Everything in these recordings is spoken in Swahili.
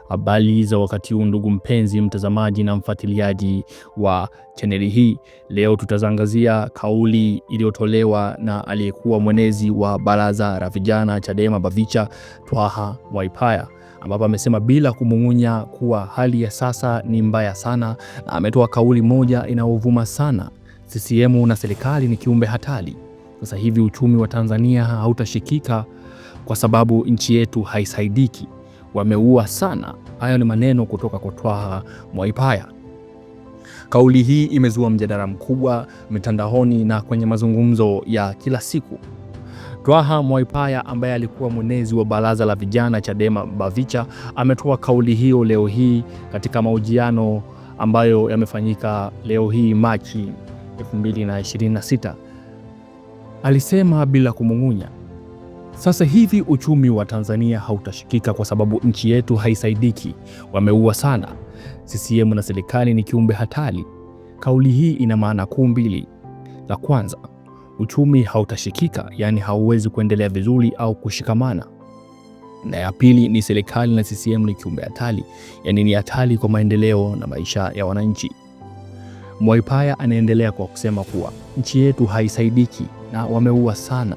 Habari za wakati huu ndugu mpenzi mtazamaji na mfuatiliaji wa chaneli hii. Leo tutazangazia kauli iliyotolewa na aliyekuwa mwenezi wa baraza la vijana Chadema Bavicha, Twaha Mwaipaya, ambapo amesema bila kumung'unya kuwa hali ya sasa ni mbaya sana, na ametoa kauli moja inaovuma sana: CCM na serikali ni kiumbe hatari. Sasa hivi uchumi wa Tanzania hautashikika kwa sababu nchi yetu haisaidiki. Wameua sana. Hayo ni maneno kutoka kwa Twaha Mwaipaya. Kauli hii imezua mjadala mkubwa mitandaoni na kwenye mazungumzo ya kila siku. Twaha Mwaipaya ambaye alikuwa mwenezi wa baraza la vijana Chadema Bavicha ametoa kauli hiyo leo hii katika mahojiano ambayo yamefanyika leo hii Machi 2026. Alisema bila kumung'unya, sasa hivi uchumi wa Tanzania hautashikika kwa sababu nchi yetu haisaidiki. Wameua sana. CCM na serikali ni kiumbe hatari. Kauli hii ina maana kuu mbili. La kwanza, uchumi hautashikika, yani hauwezi kuendelea vizuri au kushikamana. Na ya pili ni serikali na CCM ni kiumbe hatari, yani ni hatari kwa maendeleo na maisha ya wananchi. Mwaipaya anaendelea kwa kusema kuwa nchi yetu haisaidiki na wameua sana,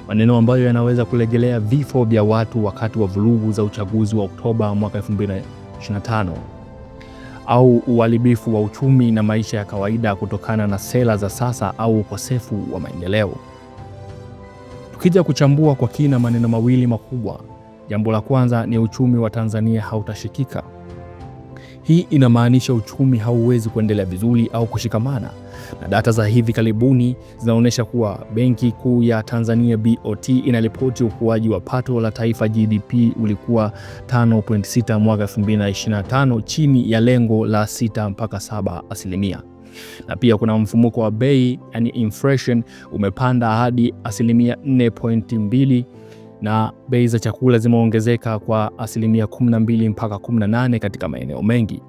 maneno ambayo yanaweza kurejelea vifo vya watu wakati wa vurugu za uchaguzi wa Oktoba mwaka 2025 au uharibifu wa uchumi na maisha ya kawaida kutokana na sera za sasa au ukosefu wa maendeleo. Tukija kuchambua kwa kina maneno mawili makubwa, jambo la kwanza ni uchumi wa Tanzania hautashikika. Hii inamaanisha uchumi hauwezi kuendelea vizuri au kushikamana, na data za hivi karibuni zinaonyesha kuwa Benki Kuu ya Tanzania BOT inaripoti ukuaji wa pato la taifa GDP ulikuwa 5.6 mwaka 2025, chini ya lengo la 6 mpaka 7%. Na pia kuna mfumuko wa bei, yani inflation, umepanda hadi 4.2, na bei za chakula zimeongezeka kwa 12 mpaka 18 katika maeneo mengi.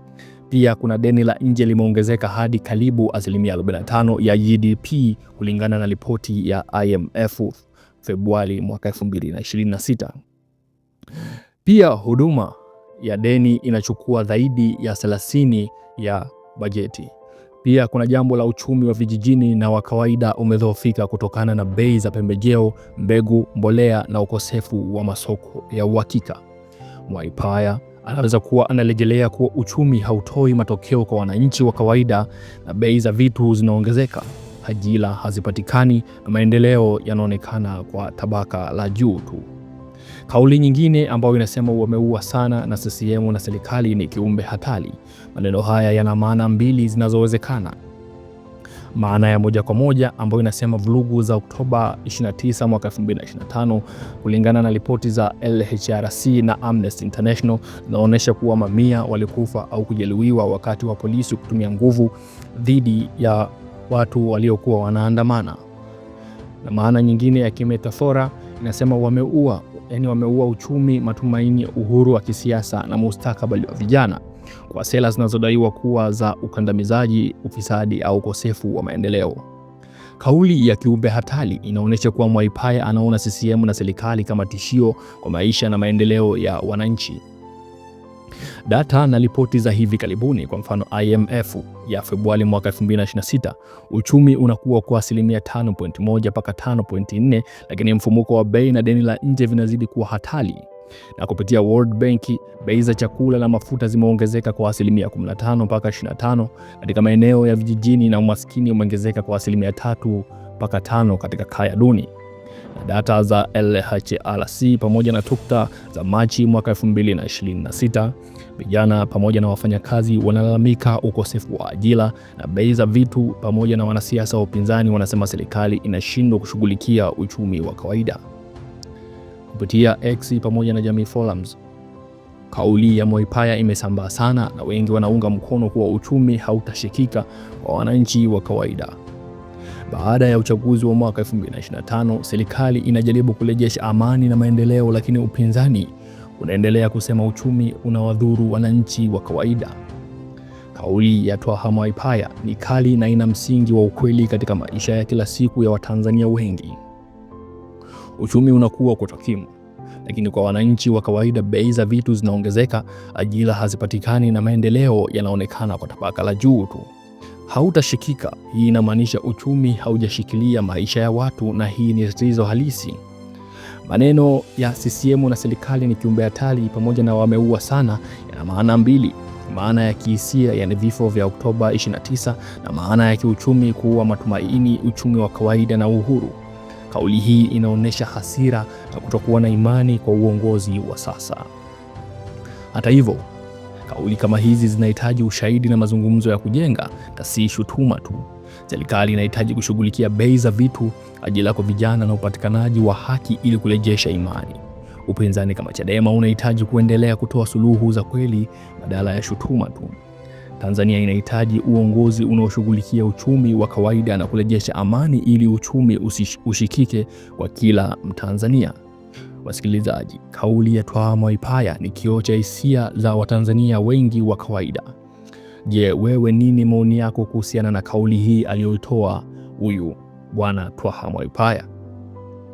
Pia kuna deni la nje limeongezeka hadi karibu 45% ya GDP kulingana na ripoti ya IMF Februari mwaka 2026. Pia huduma ya deni inachukua zaidi ya 30 ya bajeti. Pia kuna jambo la uchumi wa vijijini na wa kawaida umedhoofika kutokana na bei za pembejeo, mbegu, mbolea na ukosefu wa masoko ya uhakika. Mwaipaya anaweza kuwa anarejelea kuwa uchumi hautoi matokeo kwa wananchi wa kawaida na bei za vitu zinaongezeka, ajira hazipatikani na maendeleo yanaonekana kwa tabaka la juu tu. Kauli nyingine ambayo inasema wameua sana na CCM na serikali ni kiumbe hatari. Maneno haya yana maana mbili zinazowezekana. Maana ya moja kwa moja ambayo inasema vurugu za Oktoba 29 mwaka 2025 kulingana na ripoti za LHRC na Amnesty International zinaonyesha kuwa mamia walikufa au kujeruhiwa wakati wa polisi kutumia nguvu dhidi ya watu waliokuwa wanaandamana. Na maana nyingine ya kimetafora inasema wameua uchumi, matumaini, uhuru wa kisiasa na mustakabali wa vijana kwa sera zinazodaiwa kuwa za ukandamizaji, ufisadi au ukosefu wa maendeleo. Kauli ya kiumbe hatari inaonyesha kuwa Mwaipaya anaona CCM na serikali kama tishio kwa maisha na maendeleo ya wananchi. Data na ripoti za hivi karibuni, kwa mfano IMF ya Februari mwaka 2026, uchumi unakuwa kwa 5.1 mpaka 5.4, lakini mfumuko wa bei na deni la nje vinazidi kuwa hatari. Na kupitia World Bank, bei za chakula na mafuta zimeongezeka kwa 15 mpaka 25 katika maeneo ya vijijini, na umaskini umeongezeka kwa 3 mpaka 5 katika kaya duni. Na data za LHRC pamoja na tukta za Machi mwaka 2026, vijana pamoja na wafanyakazi wanalalamika ukosefu wa ajira na bei za vitu, pamoja na wanasiasa wa upinzani wanasema serikali inashindwa kushughulikia uchumi wa kawaida. Kupitia X pamoja na jamii forums, kauli ya Mwaipaya imesambaa sana na wengi wanaunga mkono kuwa uchumi hautashikika kwa wananchi wa kawaida. Baada ya uchaguzi wa mwaka 2025, serikali inajaribu kurejesha amani na maendeleo, lakini upinzani unaendelea kusema uchumi unawadhuru wananchi wa kawaida. Kauli ya Twaha Mwaipaya ni kali na ina msingi wa ukweli katika maisha ya kila siku ya Watanzania wengi. Uchumi unakuwa kwa takwimu, lakini kwa wananchi wa kawaida bei za vitu zinaongezeka, ajira hazipatikani na maendeleo yanaonekana kwa tabaka la juu tu. Hautashikika, hii inamaanisha uchumi haujashikilia maisha ya watu, na hii ni tatizo halisi. Maneno ya CCM na serikali ni kiumbe hatari pamoja na wameua sana yana maana mbili. Maana ya kihisia, yani vifo vya Oktoba 29, na maana ya kiuchumi, kuua matumaini, uchumi wa kawaida na uhuru. Kauli hii inaonyesha hasira na kutokuwa na imani kwa uongozi wa sasa. Hata hivyo, kauli kama hizi zinahitaji ushahidi na mazungumzo ya kujenga, na si shutuma tu. Serikali inahitaji kushughulikia bei za vitu, ajira kwa vijana na upatikanaji wa haki ili kurejesha imani. Upinzani kama Chadema unahitaji kuendelea kutoa suluhu za kweli badala ya shutuma tu. Tanzania inahitaji uongozi unaoshughulikia uchumi wa kawaida na kurejesha amani ili uchumi ushikike kwa kila Mtanzania. Wasikilizaji, kauli ya Twaha Mwaipaya ni kioo cha hisia za Watanzania wengi wa kawaida. Je, wewe nini maoni yako kuhusiana na kauli hii aliyoitoa huyu bwana Twaha Mwaipaya?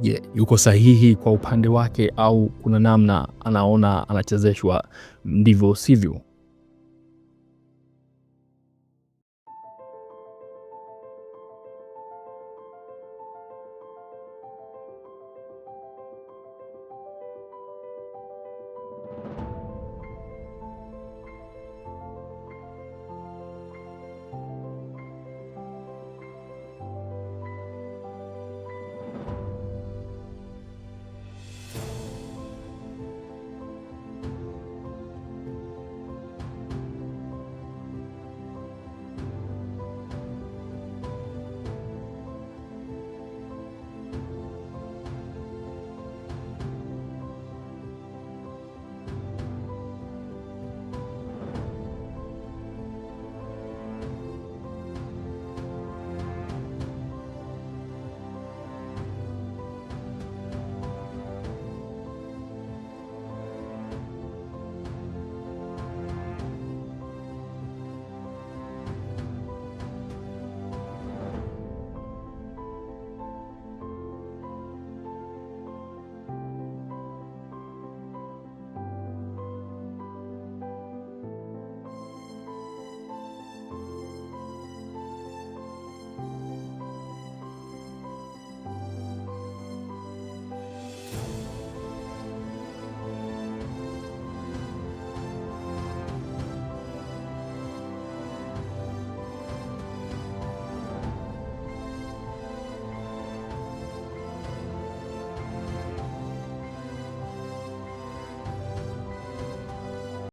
Je, yuko sahihi kwa upande wake au kuna namna anaona anachezeshwa ndivyo sivyo?